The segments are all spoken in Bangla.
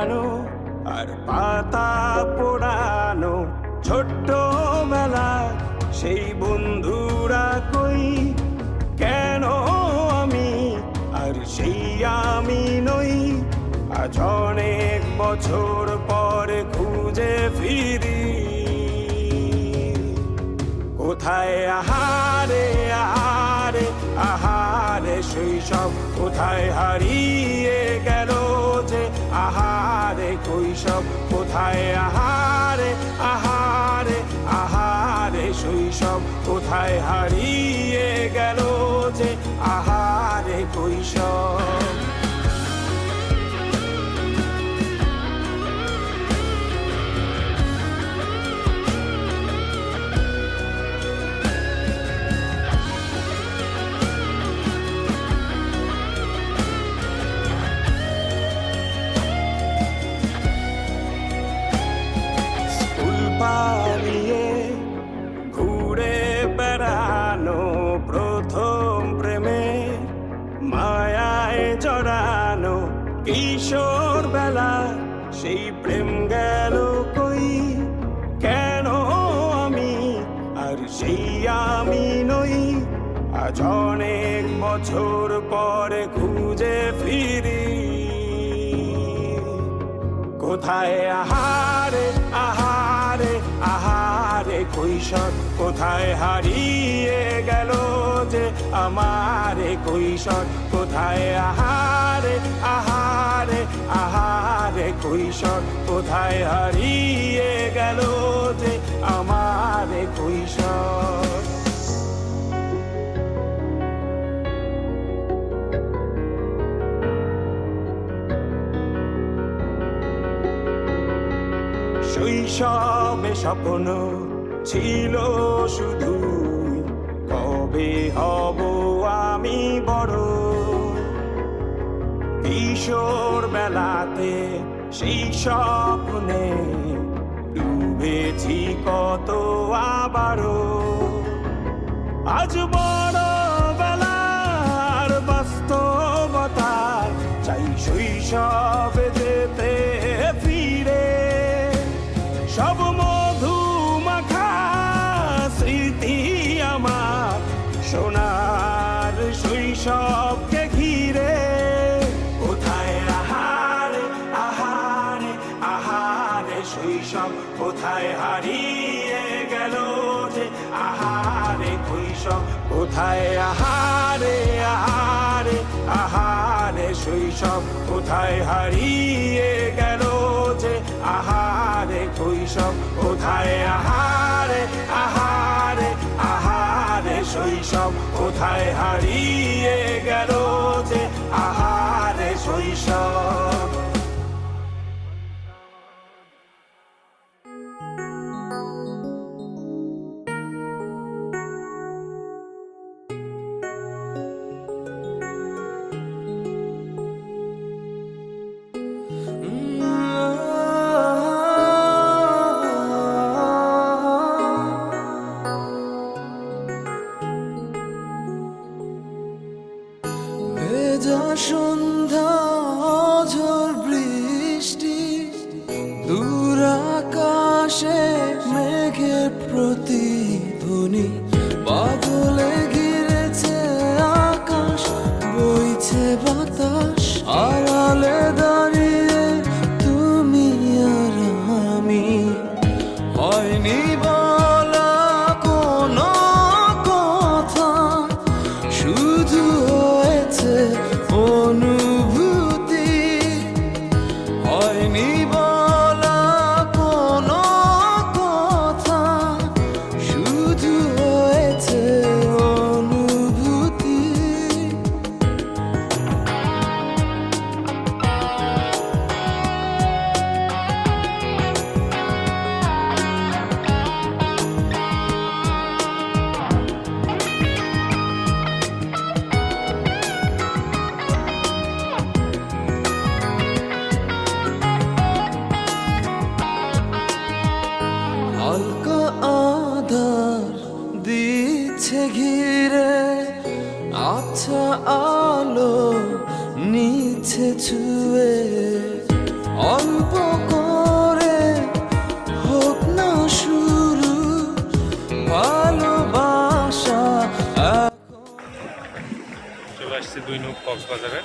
সাজানো আর পাতা পোড়ানো ছোট্ট বেলা সেই বন্ধুরা কই কেন আমি আর সেই আমি নই আজ অনেক বছর পরে খুঁজে ফিরি কোথায় আহারে আহারে আহারে শৈশব কোথায় হারিয়ে গেল যে আহারে কৈশব কোথায় আহারে আহারে আহারে শৈশব কোথায় হারিয়ে গেল যে আহারে কৈশব পালিয়ে ঘুরে বেড়ানো প্রথম প্রেমে মায়ায় জড়ানো কিশোর বেলা সেই প্রেম গেল কই কেন আমি আর সেই আমি নই আজ অনেক বছর পরে খুঁজে ফিরি কোথায় আহারে আহারে আহারে কৈশোর কোথায় হারিয়ে গেল যে আমারে কৈশোর কোথায় আহারে আহারে আহারে কৈশোর কোথায় হারিয়ে গেল যে আমারে কৈশোর শৈশবে স্বপ্ন ছিল শুধু কবে হব আমি বড় কিশোর বেলাতে সেই স্বপ্নে ডুবেছি কত আবারও আজ বড় বেলার বাস্তবতায় চাই শৈশবে যেতে ফিরে সব মধু মাখা স্মৃতি আমার সোনার শৈশবকে ঘিরে কোথায় আহারে আহারে আহারে শৈশব কোথায় হারিয়ে গেল যে আহারে কৈশোর কোথায় আহারে আহারে আহারে শৈশব কোথায় হারিয়ে গেল যে আহারে কৈশোর কোথায় আহারে আহারে আহারে শৈশব কোথায় হারিয়ে গেল যে আহারে শৈশব ভেজা সন্ধ্যা ঝড় বৃষ্টি দূর আকাশে মেঘের প্রতিধ্বনি বাদলে ঘিরেছে আকাশ বইছে বাতাস আড়ালে দাঁড়িয়ে তুমি আর আমি হয়নি বলা কোনো কথা শুধু অনুভূতি হয়নি বলা কোনো কথা শুধু হয়েছে অনুভূতি হালকা আধার দিচ্ছে ঘিরে আচ্ছা আলো নিচ্ছে ছুঁয়ে অল্প 2 নং কক্সবাজারে।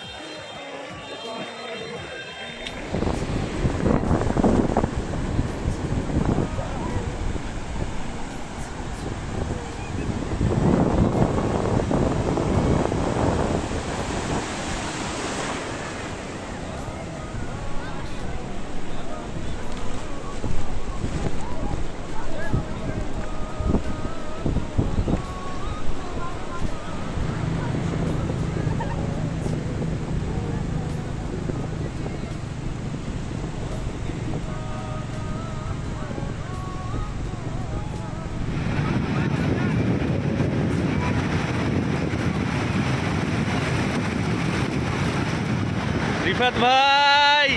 রিফাত ভাই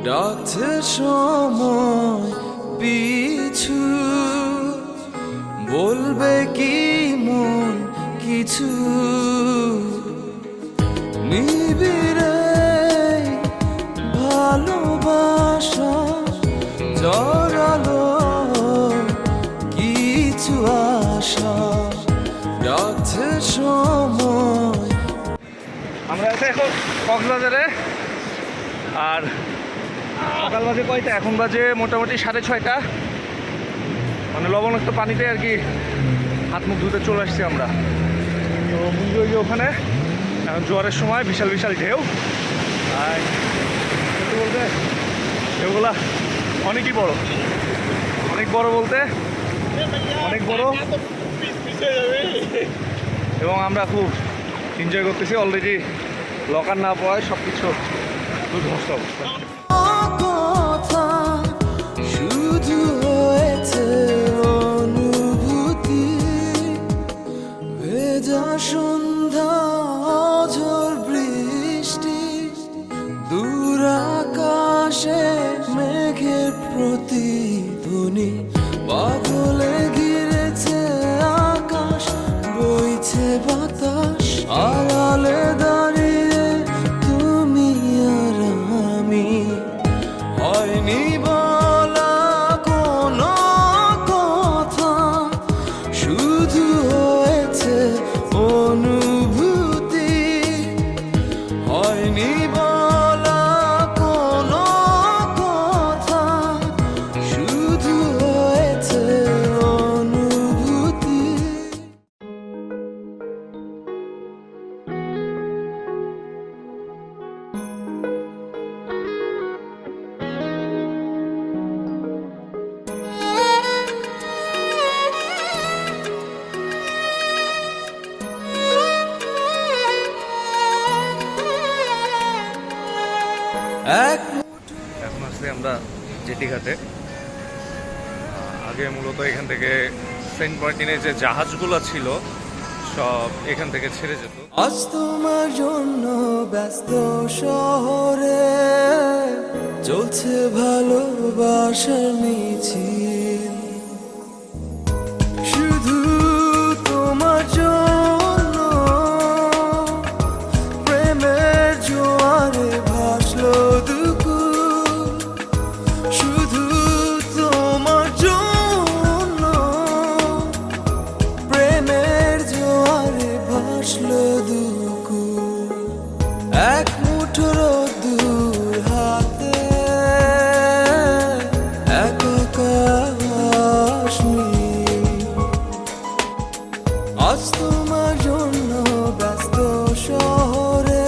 ডাকছে সময় পিছু, বলবে কি মন কিছু, নিবিড়ে ভালোবাসা জড়ালো কিছু আশা, ডাকছে সময়। আমরা আছি এখন কক্সবাজারে। আর সকাল বাজে কয়টা? এখন বাজে মোটামুটি 6:30। মানে লবণাক্ত পানিতে আর কি হাত মুখ ধুতে চলে আসছি আমরা। তো মুঞ্জ ওই যে ওখানে এখন জোয়ারের সময় বিশাল বিশাল ঢেউ। আর সত্যি বলতে ঢেউগুলা অনেকই বড়, অনেক বড় বলতে অনেক বড়, এবং আমরা খুব এনজয় করতেছি। অলরেডি লকার না পাওয়ায় সব কিছু দুর্ধর্ষ অবস্থা। কথা শুধু হয়েছে অনুভূতি, ভেজা সন্ধ্যা ঝড় বৃষ্টি, দূর আকাশে মেঘের প্রতিধ্বনি, বাদলে ঘিরেছে আকাশ, বইছে বাতাস, আড়ালে দাঁড়িয়ে তুমি আর আমি, হয়নি বলা কোনো কথা, শুধু হয়েছে অনুভূতি, হয়নি বলা কোনো কথা, শুধু হয়েছে অনুভূতি। এখন আসলে আমরা জেটি ঘাটে। আগে মূলত এখান থেকে সেন্ট মার্টিনের যে জাহাজগুলো ছিল সব এখান থেকে ছেড়ে যেত। আজ তোমার জন্য ব্যস্ত শহরে চলছে ভালোবাসার মিছিল, শুধু তোমার জন্য প্রেমের জোয়ারে ভাসলো দুকুল, শুধু তোমার জন্য প্রেমের জোয়ারে ভাসলো দুকুল, এক মুঠো রোদ্দুর হাতে এক আকাশ নীল, আজ তোমার জন্য ব্যস্ত শহরে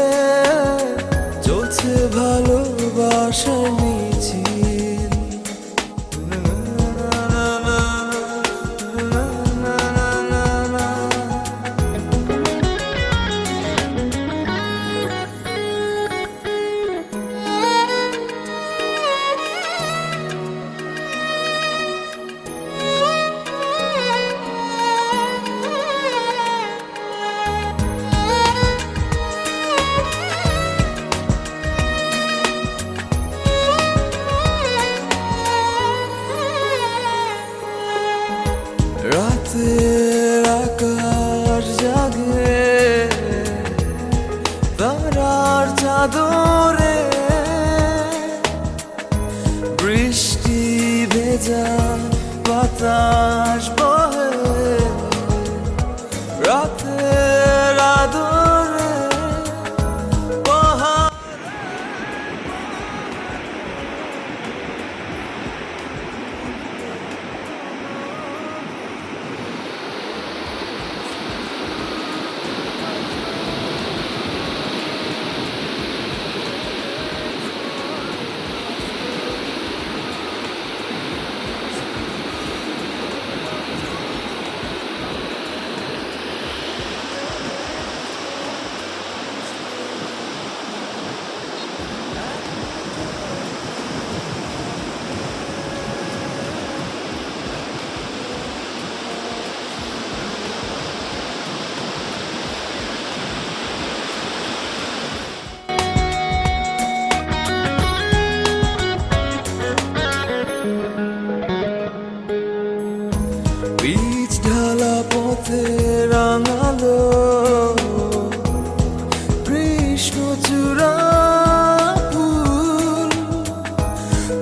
চলছে ভালোবাসার মিছিল। বাতাস বহে রাতের আদরে পাহাড় বীজ ঢালা পথে রাঙালো কৃষ্ণচূড়া ফুল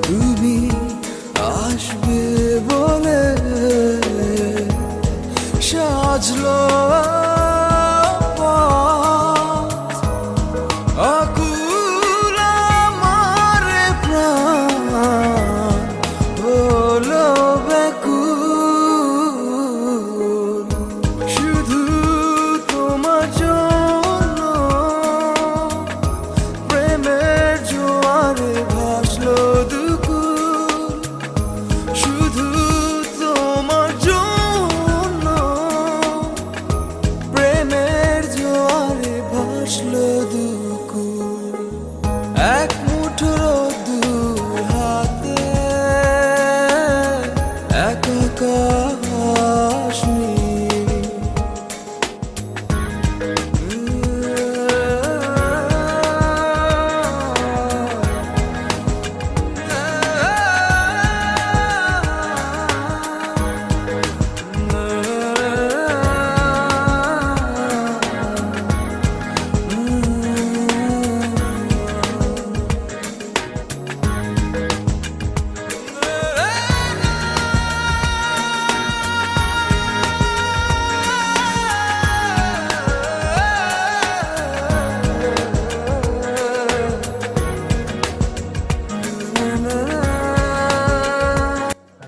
তুমি আসবে বলে সাজলো পথ। আকুল আমার প্রাণ হলো ব্যাকুল শুধু তোমার জন্য প্রেমের জোয়ারে ভাসলো দুকুল শুধু তোমার জন্য প্রেমের জোয়ারে ভাসলো দুকুল এক মুঠো রোদ্দুর হাতে এক আকাশ নীল।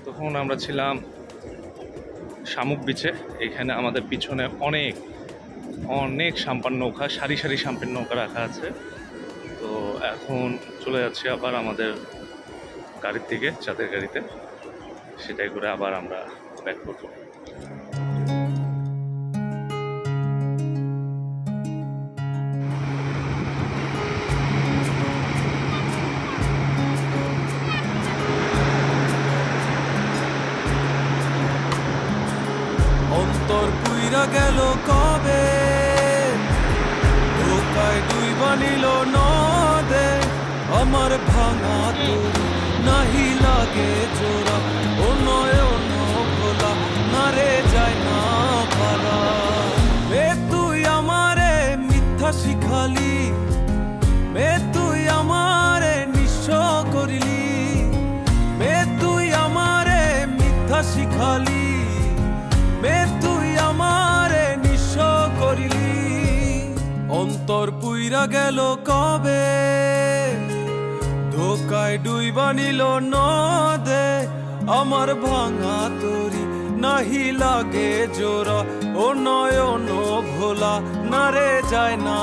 তখন আমরা ছিলাম শামুক বিচে। এখানে আমাদের পিছনে অনেক অনেক সাম্পান নৌকা, সারি সারি সাম্পান নৌকা রাখা আছে। তো এখন চলে যাচ্ছি আবার আমাদের গাড়ির দিকে, চাঁদের গাড়িতে, সেটাই করে আবার আমরা ব্যাক করবো। অন্তর পুইরা গেল কবে ধোকায় ডুইবা নিল নদে আমার ভাঙা তরি নাহি লাগে জোড়া ও নয়ন ভোলা না রে যায় না পারা এ তুই আমারে মিথ্যা শিখালি এ তুই আমারে নিঃস্ব করিলি এ তুই আমারে মিথ্যা শিখালি বে তুই আমারে নিঃস্ব করিলি অন্তর পুইরা গেল কবে ধোকায় ডুইবা নিল নদে আমার ভাঙা তরি নাহি লাগে জোড়া ও নয়ন ভোলা না রে যায় না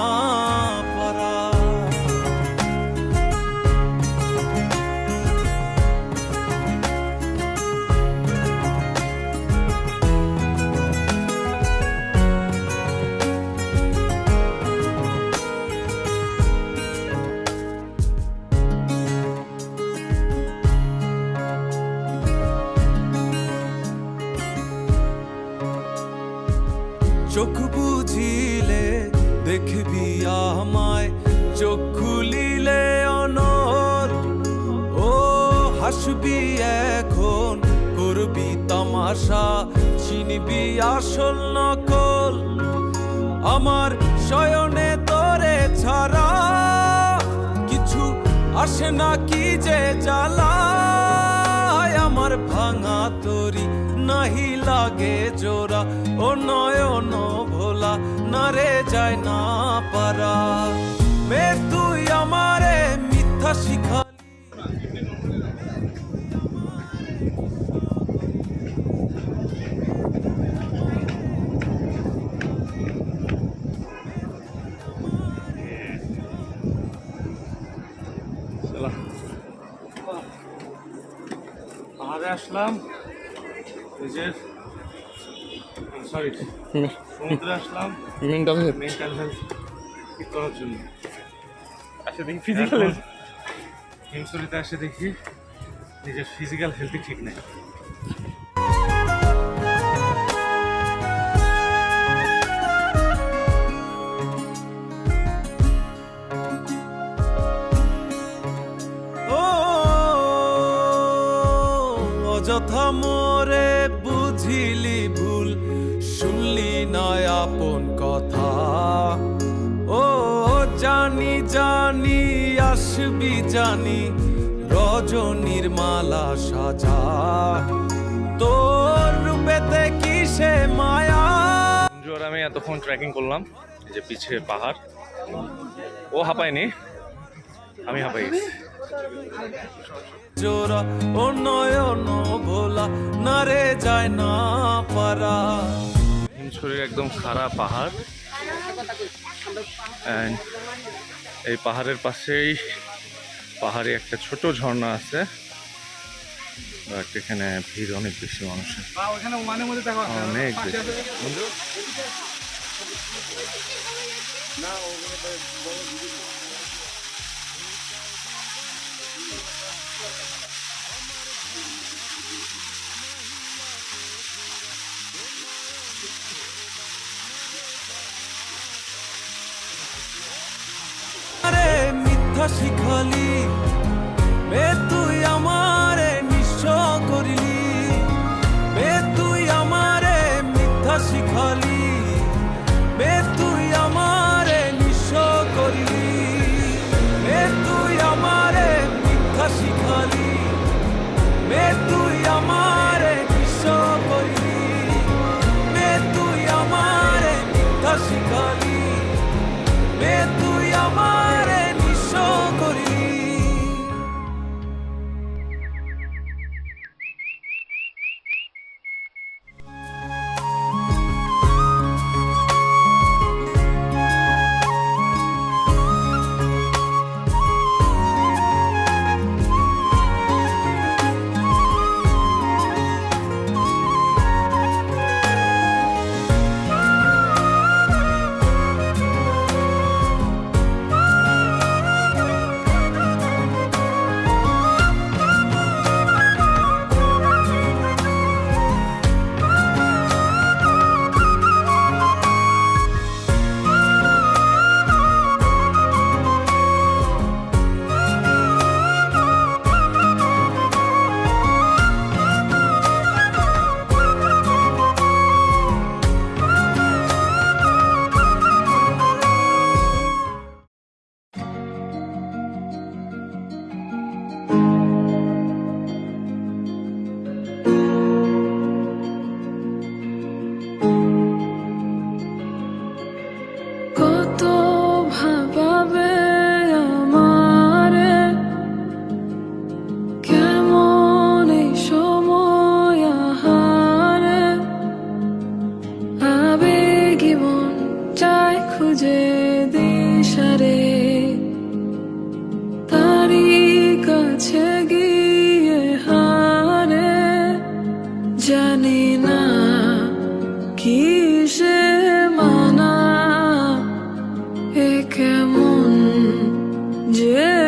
পারা চোখ বুঝিলে দেখবি আমায় চোখ খুলিলে অনর ও হাসবি এখন করবি তামাশা চিনবি আসল নকল আমার শয়নে তোরে ছাড়া কিছু আসে না কি যে জ্বালায় আমার ভাঙা তরি নাহি লাগে জোড়া ও নয়ন ভোলা না রে যায় না পারা মে তুই আমারে মিথ্যা শিখালি পাহাড়ে আসলাম নিজের সরি সমুদ্রে আসলাম মেন্টাল হেলথ ঠিক করার জন্য আসে দেখি ফিজিক্যাল হিমশরিতে আসে দেখি নিজের ফিজিক্যাল হেলথই ঠিক নেই। অযথা মোরে বুঝিলি ভুল শুনলি নয় আপন কথা ও জানি জানি আসবি জানি রজনীর মালা সাজা তোর রূপেতে কিসে মায়া। আর আমি এতক্ষণ ট্রেকিং করলাম, এই যে পিছে পাহাড়, ও হাঁপায়নি, আমি হাঁপাই গেছি। জোড়া ও নয়ন ভোলা না রে যায় না পারা। হিমছড়ির একদম খাড়া পাহাড়, and এই পাহাড়ের পাশেই পাহাড়ে একটা ছোট ঝর্ণা আছে, বাট এখানে ভিড় অনেক বেশি মানুষের, অনেক বেশি। আরে মিথ্যা শিখালি মে তুই আমারে নিঃস্ব করিলি মে তুই আমারে মিথ্যা শিখালি মে তুই আমারে নিঃস্ব করিলি মে তুই আমারে মিথ্যা শিখালি মে তুই আমারে নিঃস্ব করিলি মে তুই আমারে মিথ্যা শিখালি মে তুই আমারে নিঃস্ব করিলি। কত ভাবাবে আমারে কেমন এই সময় আহারে আবেগী মন চায় খুঁজে দিশারে তারি কাছে গিয়ে হারে জানি না কিসে মানা এ কেমন যে